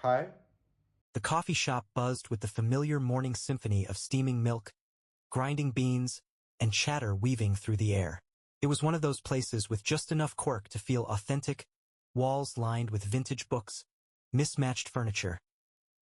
Hi. The coffee shop buzzed with the familiar morning symphony of steaming milk, grinding beans, and chatter weaving through the air. It was one of those places with just enough quirk to feel authentic, walls lined with vintage books, mismatched furniture,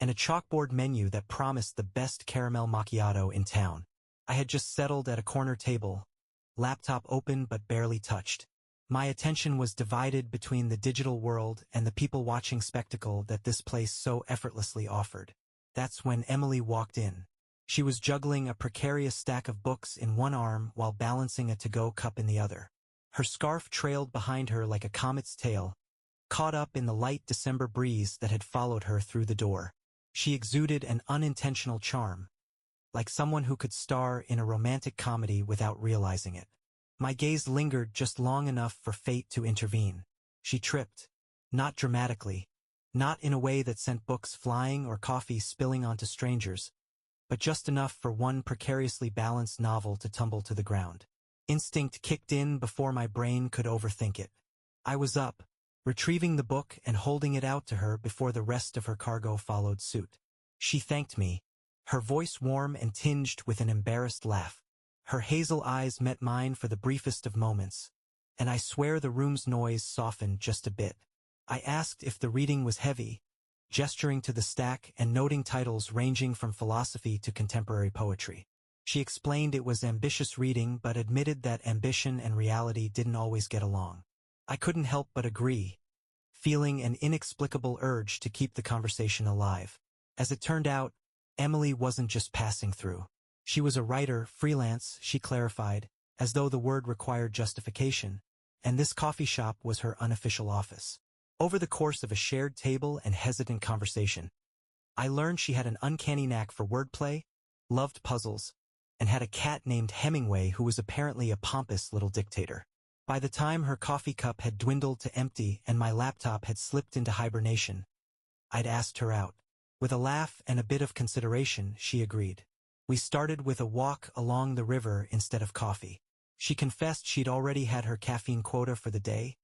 and a chalkboard menu that promised the best caramel macchiato in town. I had just settled at a corner table, laptop open but barely touched. My attention was divided between the digital world and the people-watching spectacle that this place so effortlessly offered. That's when Emily walked in. She was juggling a precarious stack of books in one arm while balancing a to-go cup in the other. Her scarf trailed behind her like a comet's tail, caught up in the light December breeze that had followed her through the door. She exuded an unintentional charm, like someone who could star in a romantic comedy without realizing it. My gaze lingered just long enough for fate to intervene. She tripped, not dramatically, not in a way that sent books flying or coffee spilling onto strangers, but just enough for one precariously balanced novel to tumble to the ground. Instinct kicked in before my brain could overthink it. I was up, retrieving the book and holding it out to her before the rest of her cargo followed suit. She thanked me, her voice warm and tinged with an embarrassed laugh. Her hazel eyes met mine for the briefest of moments, and I swear the room's noise softened just a bit. I asked if the reading was heavy, gesturing to the stack and noting titles ranging from philosophy to contemporary poetry. She explained it was ambitious reading but admitted that ambition and reality didn't always get along. I couldn't help but agree, feeling an inexplicable urge to keep the conversation alive. As it turned out, Emily wasn't just passing through. She was a writer, freelance, she clarified, as though the word required justification, and this coffee shop was her unofficial office. Over the course of a shared table and hesitant conversation, I learned she had an uncanny knack for wordplay, loved puzzles, and had a cat named Hemingway who was apparently a pompous little dictator. By the time her coffee cup had dwindled to empty and my laptop had slipped into hibernation, I'd asked her out. With a laugh and a bit of consideration, she agreed. We started with a walk along the river instead of coffee. She confessed she'd already had her caffeine quota for the day,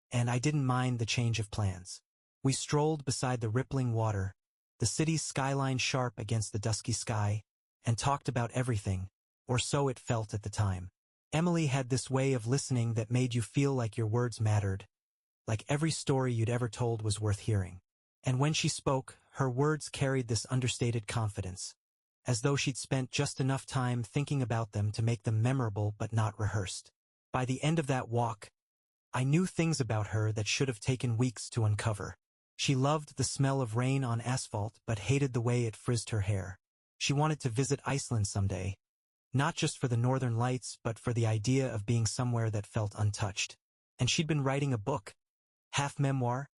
and I didn't mind the change of plans. We strolled beside the rippling water, the city's skyline sharp against the dusky sky, and talked about everything, or so it felt at the time. Emily had this way of listening that made you feel like your words mattered, like every story you'd ever told was worth hearing. And when she spoke, her words carried this understated confidence, as though she'd spent just enough time thinking about them to make them memorable but not rehearsed. By the end of that walk, I knew things about her that should have taken weeks to uncover. She loved the smell of rain on asphalt but hated the way it frizzed her hair. She wanted to visit Iceland someday, not just for the northern lights but for the idea of being somewhere that felt untouched. And she'd been writing a book, half memoir,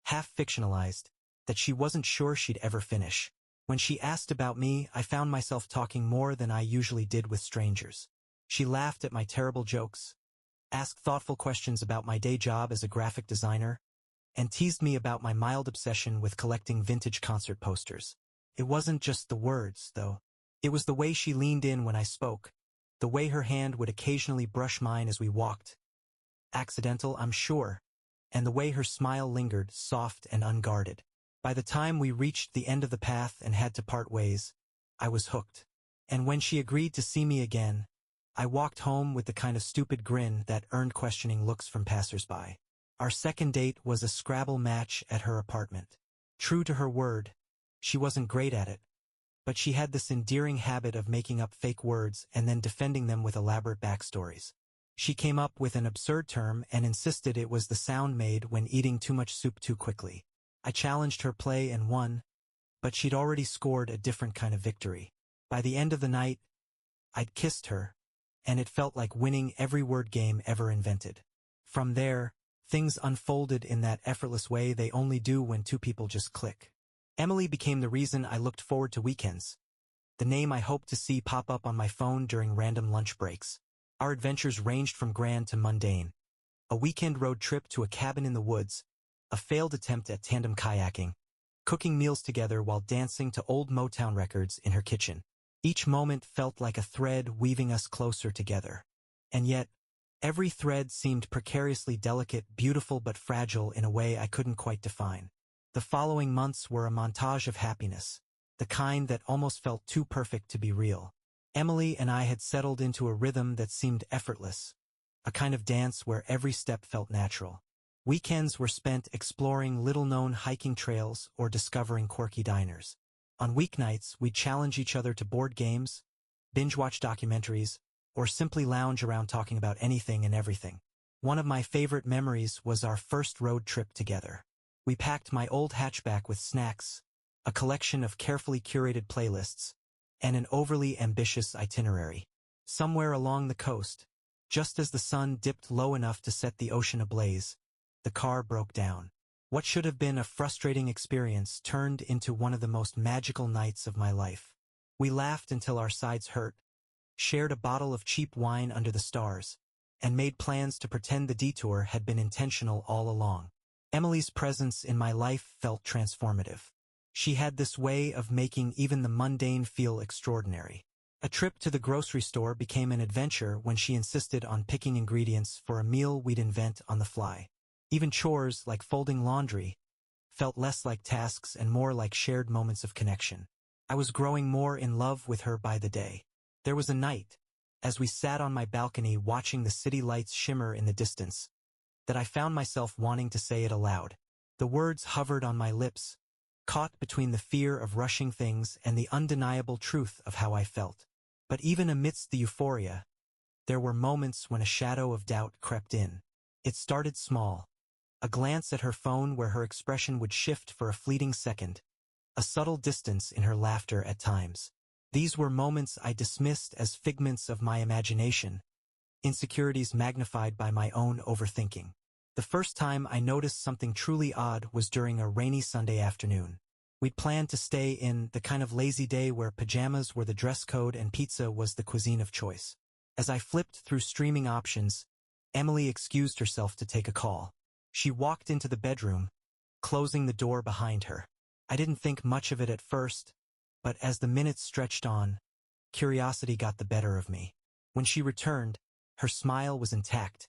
half fictionalized, that she wasn't sure she'd ever finish. When she asked about me, I found myself talking more than I usually did with strangers. She laughed at my terrible jokes, asked thoughtful questions about my day job as a graphic designer, and teased me about my mild obsession with collecting vintage concert posters. It wasn't just the words, though. It was the way she leaned in when I spoke, the way her hand would occasionally brush mine as we walked. Accidental, I'm sure, and the way her smile lingered, soft and unguarded. By the time we reached the end of the path and had to part ways, I was hooked. And when she agreed to see me again, I walked home with the kind of stupid grin that earned questioning looks from passersby. Our second date was a Scrabble match at her apartment. True to her word, she wasn't great at it, but she had this endearing habit of making up fake words and then defending them with elaborate backstories. She came up with an absurd term and insisted it was the sound made when eating too much soup too quickly. I challenged her play and won, but she'd already scored a different kind of victory. By the end of the night, I'd kissed her, and it felt like winning every word game ever invented. From there, things unfolded in that effortless way they only do when two people just click. Emily became the reason I looked forward to weekends, the name I hoped to see pop up on my phone during random lunch breaks. Our adventures ranged from grand to mundane. A weekend road trip to a cabin in the woods, a failed attempt at tandem kayaking, cooking meals together while dancing to old Motown records in her kitchen. Each moment felt like a thread weaving us closer together. And yet, every thread seemed precariously delicate, beautiful but fragile in a way I couldn't quite define. The following months were a montage of happiness, the kind that almost felt too perfect to be real. Emily and I had settled into a rhythm that seemed effortless, a kind of dance where every step felt natural. Weekends were spent exploring little-known hiking trails or discovering quirky diners. On weeknights, we'd challenge each other to board games, binge-watch documentaries, or simply lounge around talking about anything and everything. One of my favorite memories was our first road trip together. We packed my old hatchback with snacks, a collection of carefully curated playlists, and an overly ambitious itinerary. Somewhere along the coast, just as the sun dipped low enough to set the ocean ablaze, the car broke down. What should have been a frustrating experience turned into one of the most magical nights of my life. We laughed until our sides hurt, shared a bottle of cheap wine under the stars, and made plans to pretend the detour had been intentional all along. Emily's presence in my life felt transformative. She had this way of making even the mundane feel extraordinary. A trip to the grocery store became an adventure when she insisted on picking ingredients for a meal we'd invent on the fly. Even chores, like folding laundry, felt less like tasks and more like shared moments of connection. I was growing more in love with her by the day. There was a night, as we sat on my balcony watching the city lights shimmer in the distance, that I found myself wanting to say it aloud. The words hovered on my lips, caught between the fear of rushing things and the undeniable truth of how I felt. But even amidst the euphoria, there were moments when a shadow of doubt crept in. It started small. A glance at her phone where her expression would shift for a fleeting second, a subtle distance in her laughter at times. These were moments I dismissed as figments of my imagination, insecurities magnified by my own overthinking. The first time I noticed something truly odd was during a rainy Sunday afternoon. We'd planned to stay in the kind of lazy day where pajamas were the dress code and pizza was the cuisine of choice. As I flipped through streaming options, Emily excused herself to take a call. She walked into the bedroom, closing the door behind her. I didn't think much of it at first, but as the minutes stretched on, curiosity got the better of me. When she returned, her smile was intact,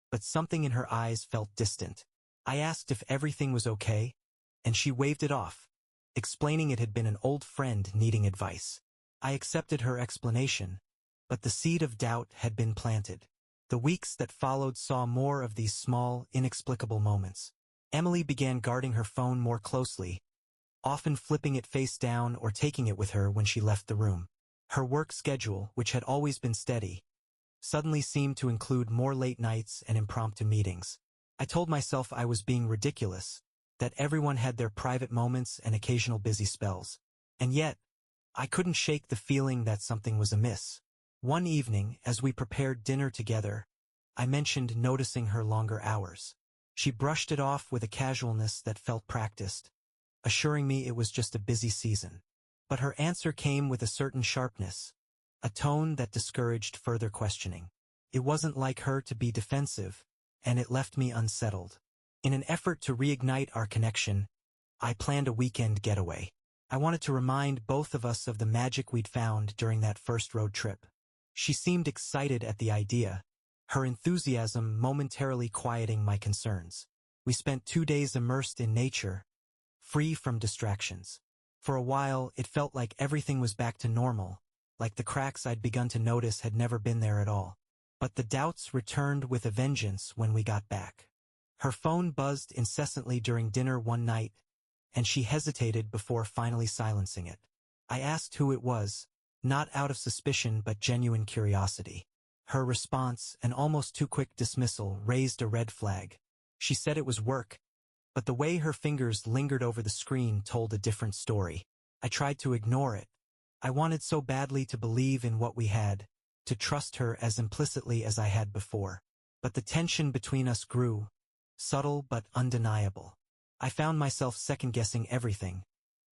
but something in her eyes felt distant. I asked if everything was okay, and she waved it off, explaining it had been an old friend needing advice. I accepted her explanation, but the seed of doubt had been planted. The weeks that followed saw more of these small, inexplicable moments. Emily began guarding her phone more closely, often flipping it face down or taking it with her when she left the room. Her work schedule, which had always been steady, suddenly seemed to include more late nights and impromptu meetings. I told myself I was being ridiculous, that everyone had their private moments and occasional busy spells. And yet, I couldn't shake the feeling that something was amiss. One evening, as we prepared dinner together, I mentioned noticing her longer hours. She brushed it off with a casualness that felt practiced, assuring me it was just a busy season. But her answer came with a certain sharpness, a tone that discouraged further questioning. It wasn't like her to be defensive, and it left me unsettled. In an effort to reignite our connection, I planned a weekend getaway. I wanted to remind both of us of the magic we'd found during that first road trip. She seemed excited at the idea, her enthusiasm momentarily quieting my concerns. We spent 2 days immersed in nature, free from distractions. For a while, it felt like everything was back to normal, like the cracks I'd begun to notice had never been there at all. But the doubts returned with a vengeance when we got back. Her phone buzzed incessantly during dinner one night, and she hesitated before finally silencing it. I asked who it was, not out of suspicion but genuine curiosity. Her response, an almost too quick dismissal, raised a red flag. She said it was work, but the way her fingers lingered over the screen told a different story. I tried to ignore it. I wanted so badly to believe in what we had, to trust her as implicitly as I had before. But the tension between us grew, subtle but undeniable. I found myself second-guessing everything,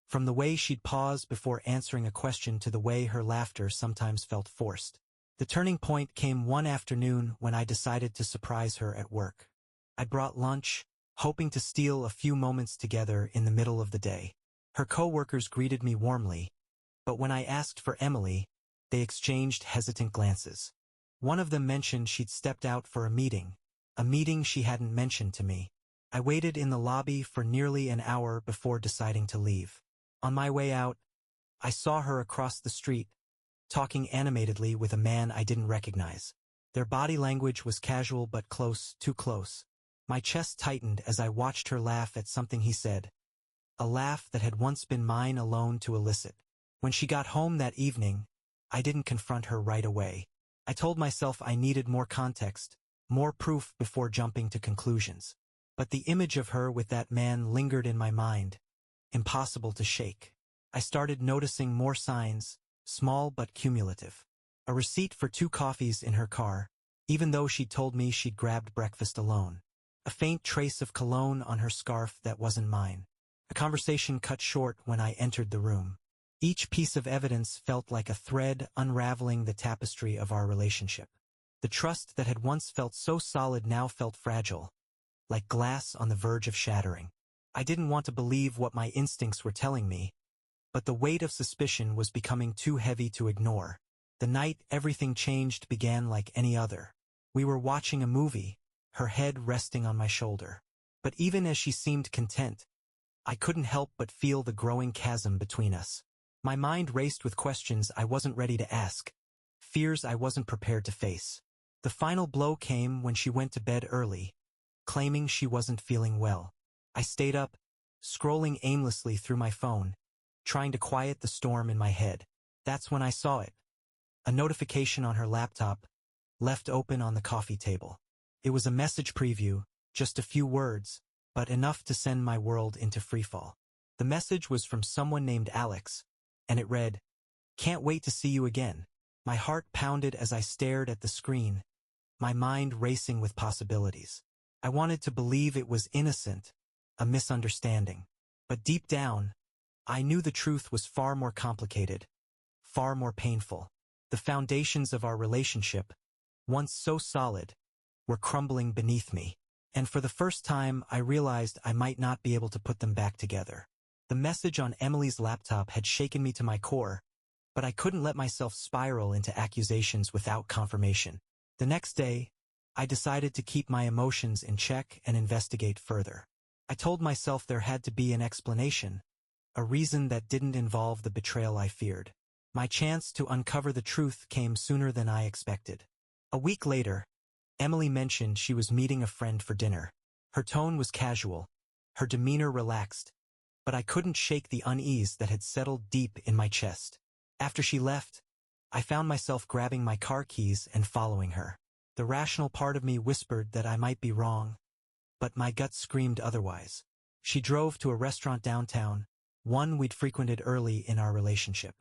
from the way she'd pause before answering a question to the way her laughter sometimes felt forced. The turning point came one afternoon when I decided to surprise her at work. I brought lunch, hoping to steal a few moments together in the middle of the day. Her coworkers greeted me warmly, but when I asked for Emily, they exchanged hesitant glances. One of them mentioned she'd stepped out for a meeting she hadn't mentioned to me. I waited in the lobby for nearly an hour before deciding to leave. On my way out, I saw her across the street, talking animatedly with a man I didn't recognize. Their body language was casual but close, too close. My chest tightened as I watched her laugh at something he said, a laugh that had once been mine alone to elicit. When she got home that evening, I didn't confront her right away. I told myself I needed more context, more proof before jumping to conclusions. But the image of her with that man lingered in my mind, impossible to shake. I started noticing more signs, small but cumulative. A receipt for 2 coffees in her car, even though she'd told me she'd grabbed breakfast alone. A faint trace of cologne on her scarf that wasn't mine. A conversation cut short when I entered the room. Each piece of evidence felt like a thread unraveling the tapestry of our relationship. The trust that had once felt so solid now felt fragile, like glass on the verge of shattering. I didn't want to believe what my instincts were telling me, but the weight of suspicion was becoming too heavy to ignore. The night everything changed began like any other. We were watching a movie, her head resting on my shoulder. But even as she seemed content, I couldn't help but feel the growing chasm between us. My mind raced with questions I wasn't ready to ask, fears I wasn't prepared to face. The final blow came when she went to bed early, claiming she wasn't feeling well. I stayed up, scrolling aimlessly through my phone, trying to quiet the storm in my head. That's when I saw it. A notification on her laptop, left open on the coffee table. It was a message preview, just a few words, but enough to send my world into freefall. The message was from someone named Alex, and it read, "Can't wait to see you again." My heart pounded as I stared at the screen, my mind racing with possibilities. I wanted to believe it was innocent, a misunderstanding. But deep down, I knew the truth was far more complicated, far more painful. The foundations of our relationship, once so solid, were crumbling beneath me. And for the first time, I realized I might not be able to put them back together. The message on Emily's laptop had shaken me to my core, but I couldn't let myself spiral into accusations without confirmation. The next day, I decided to keep my emotions in check and investigate further. I told myself there had to be an explanation, a reason that didn't involve the betrayal I feared. My chance to uncover the truth came sooner than I expected. A week later, Emily mentioned she was meeting a friend for dinner. Her tone was casual, her demeanor relaxed, but I couldn't shake the unease that had settled deep in my chest. After she left, I found myself grabbing my car keys and following her. The rational part of me whispered that I might be wrong, but my gut screamed otherwise. She drove to a restaurant downtown, one we'd frequented early in our relationship.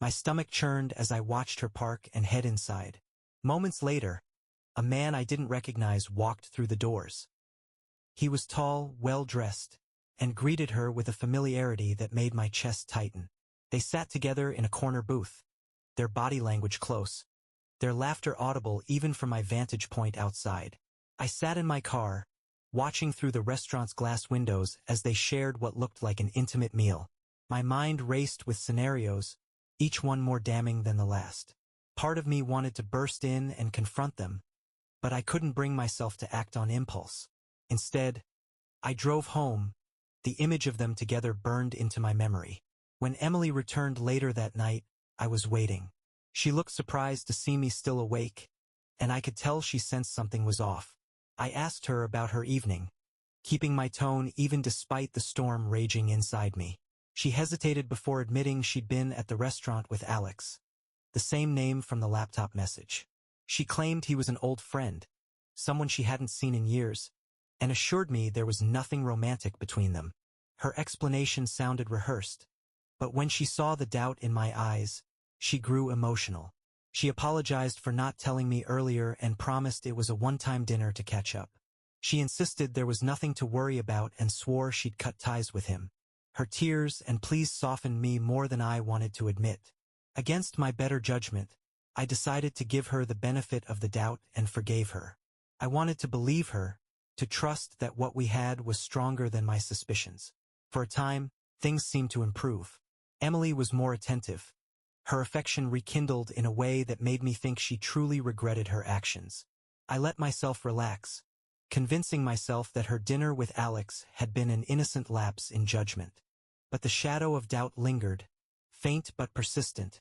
My stomach churned as I watched her park and head inside. Moments later, a man I didn't recognize walked through the doors. He was tall, well-dressed, and greeted her with a familiarity that made my chest tighten. They sat together in a corner booth, their body language close, their laughter audible even from my vantage point outside. I sat in my car, watching through the restaurant's glass windows as they shared what looked like an intimate meal. My mind raced with scenarios, each one more damning than the last. Part of me wanted to burst in and confront them, but I couldn't bring myself to act on impulse. Instead, I drove home, the image of them together burned into my memory. When Emily returned later that night, I was waiting. She looked surprised to see me still awake, and I could tell she sensed something was off. I asked her about her evening, keeping my tone even despite the storm raging inside me. She hesitated before admitting she'd been at the restaurant with Alex, the same name from the laptop message. She claimed he was an old friend, someone she hadn't seen in years, and assured me there was nothing romantic between them. Her explanation sounded rehearsed, but when she saw the doubt in my eyes, she grew emotional. She apologized for not telling me earlier and promised it was a one-time dinner to catch up. She insisted there was nothing to worry about and swore she'd cut ties with him. Her tears and pleas softened me more than I wanted to admit. Against my better judgment, I decided to give her the benefit of the doubt and forgave her. I wanted to believe her, to trust that what we had was stronger than my suspicions. For a time, things seemed to improve. Emily was more attentive. Her affection rekindled in a way that made me think she truly regretted her actions. I let myself relax, convincing myself that her dinner with Alex had been an innocent lapse in judgment. But the shadow of doubt lingered, faint but persistent,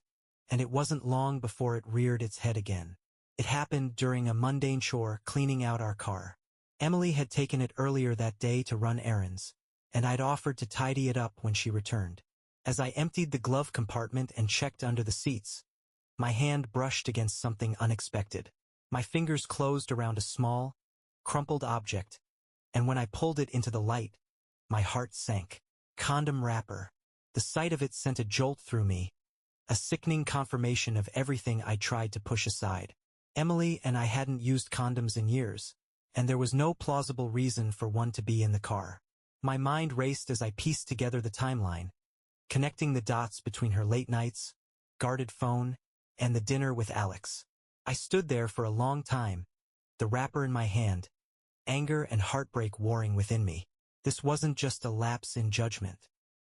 and it wasn't long before it reared its head again. It happened during a mundane chore cleaning out our car. Emily had taken it earlier that day to run errands, and I'd offered to tidy it up when she returned. As I emptied the glove compartment and checked under the seats, my hand brushed against something unexpected. My fingers closed around a small, crumpled object, and when I pulled it into the light, my heart sank. Condom wrapper. The sight of it sent a jolt through me, a sickening confirmation of everything I tried to push aside. Emily and I hadn't used condoms in years, and there was no plausible reason for one to be in the car. My mind raced as I pieced together the timeline, connecting the dots between her late nights, guarded phone, and the dinner with Alex. I stood there for a long time, the wrapper in my hand, anger and heartbreak warring within me. This wasn't just a lapse in judgment.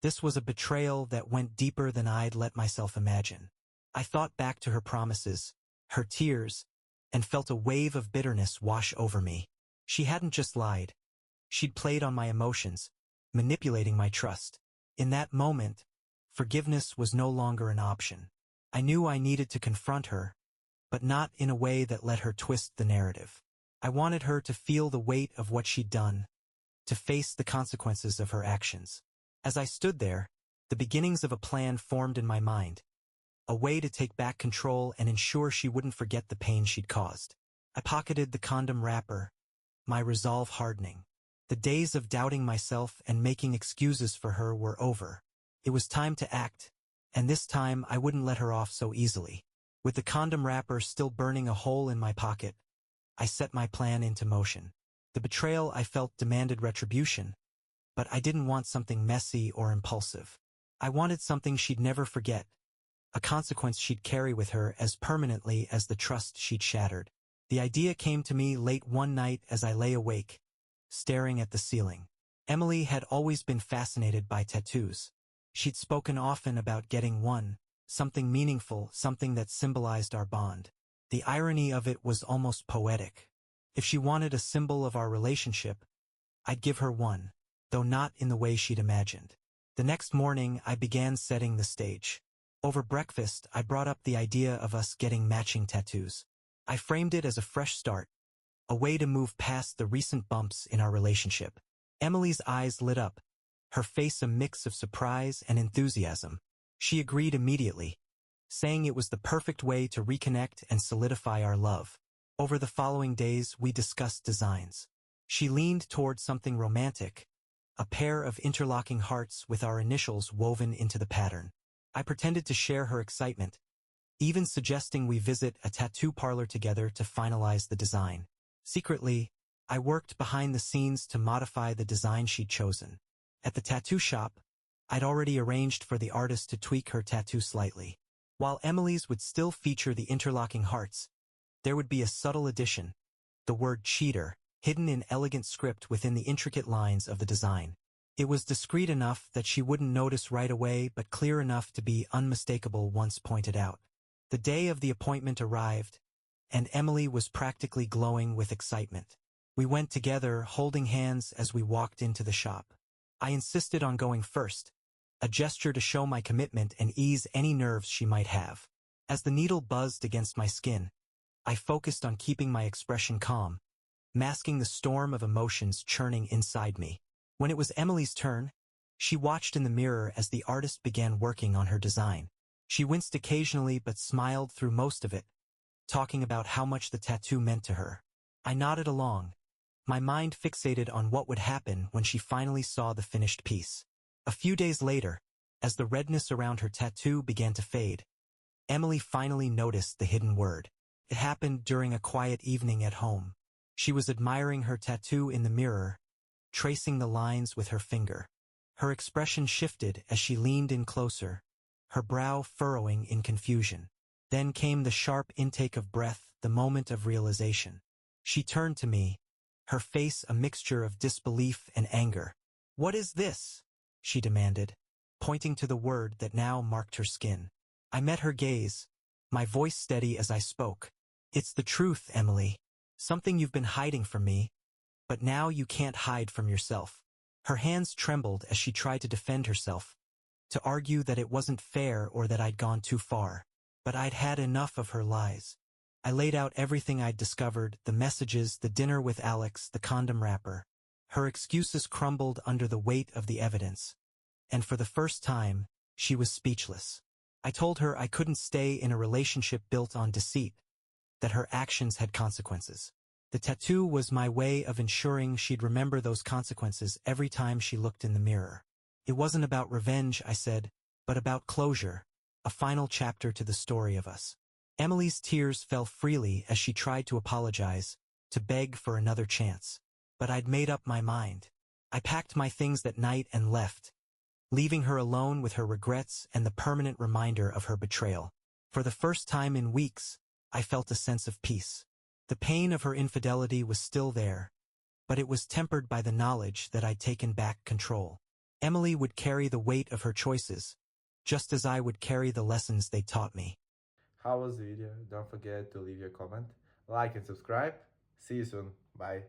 This was a betrayal that went deeper than I'd let myself imagine. I thought back to her promises, her tears, and felt a wave of bitterness wash over me. She hadn't just lied. She'd played on my emotions, manipulating my trust. In that moment, forgiveness was no longer an option. I knew I needed to confront her, but not in a way that let her twist the narrative. I wanted her to feel the weight of what she'd done, to face the consequences of her actions. As I stood there, the beginnings of a plan formed in my mind, a way to take back control and ensure she wouldn't forget the pain she'd caused. I pocketed the condom wrapper, my resolve hardening. The days of doubting myself and making excuses for her were over. It was time to act, and this time I wouldn't let her off so easily. With the condom wrapper still burning a hole in my pocket, I set my plan into motion. The betrayal I felt demanded retribution, but I didn't want something messy or impulsive. I wanted something she'd never forget, a consequence she'd carry with her as permanently as the trust she'd shattered. The idea came to me late one night as I lay awake, staring at the ceiling. Emily had always been fascinated by tattoos. She'd spoken often about getting one, something meaningful, something that symbolized our bond. The irony of it was almost poetic. If she wanted a symbol of our relationship, I'd give her one, though not in the way she'd imagined. The next morning, I began setting the stage. Over breakfast, I brought up the idea of us getting matching tattoos. I framed it as a fresh start, a way to move past the recent bumps in our relationship. Emily's eyes lit up, her face a mix of surprise and enthusiasm. She agreed immediately, saying it was the perfect way to reconnect and solidify our love. Over the following days, we discussed designs. She leaned toward something romantic, a pair of interlocking hearts with our initials woven into the pattern. I pretended to share her excitement, even suggesting we visit a tattoo parlor together to finalize the design. Secretly, I worked behind the scenes to modify the design she'd chosen. At the tattoo shop, I'd already arranged for the artist to tweak her tattoo slightly. While Emily's would still feature the interlocking hearts, there would be a subtle addition, the word cheater, hidden in elegant script within the intricate lines of the design. It was discreet enough that she wouldn't notice right away, but clear enough to be unmistakable once pointed out. The day of the appointment arrived, and Emily was practically glowing with excitement. We went together, holding hands as we walked into the shop. I insisted on going first, a gesture to show my commitment and ease any nerves she might have. As the needle buzzed against my skin, I focused on keeping my expression calm, masking the storm of emotions churning inside me. When it was Emily's turn, she watched in the mirror as the artist began working on her design. She winced occasionally but smiled through most of it, talking about how much the tattoo meant to her. I nodded along, my mind fixated on what would happen when she finally saw the finished piece. A few days later, as the redness around her tattoo began to fade, Emily finally noticed the hidden word. It happened during a quiet evening at home. She was admiring her tattoo in the mirror, tracing the lines with her finger. Her expression shifted as she leaned in closer, her brow furrowing in confusion. Then came the sharp intake of breath, the moment of realization. She turned to me, her face a mixture of disbelief and anger. "What is this?" she demanded, pointing to the word that now marked her skin. I met her gaze, my voice steady as I spoke. "It's the truth, Emily. Something you've been hiding from me, But now you can't hide from yourself. Her hands trembled as she tried to defend herself, to argue that it wasn't fair or that I'd gone too far. But I'd had enough of her lies. I laid out everything I'd discovered, the messages, the dinner with Alex, the condom wrapper. Her excuses crumbled under the weight of the evidence. And for the first time, she was speechless. I told her I couldn't stay in a relationship built on deceit, that her actions had consequences. The tattoo was my way of ensuring she'd remember those consequences every time she looked in the mirror. It wasn't about revenge, I said, but about closure, a final chapter to the story of us. Emily's tears fell freely as she tried to apologize, to beg for another chance. But I'd made up my mind. I packed my things that night and left, leaving her alone with her regrets and the permanent reminder of her betrayal. For the first time in weeks, I felt a sense of peace. The pain of her infidelity was still there, but it was tempered by the knowledge that I'd taken back control. Emily would carry the weight of her choices, just as I would carry the lessons they taught me. How was the video? Don't forget to leave your comment, like and subscribe. See you soon. Bye.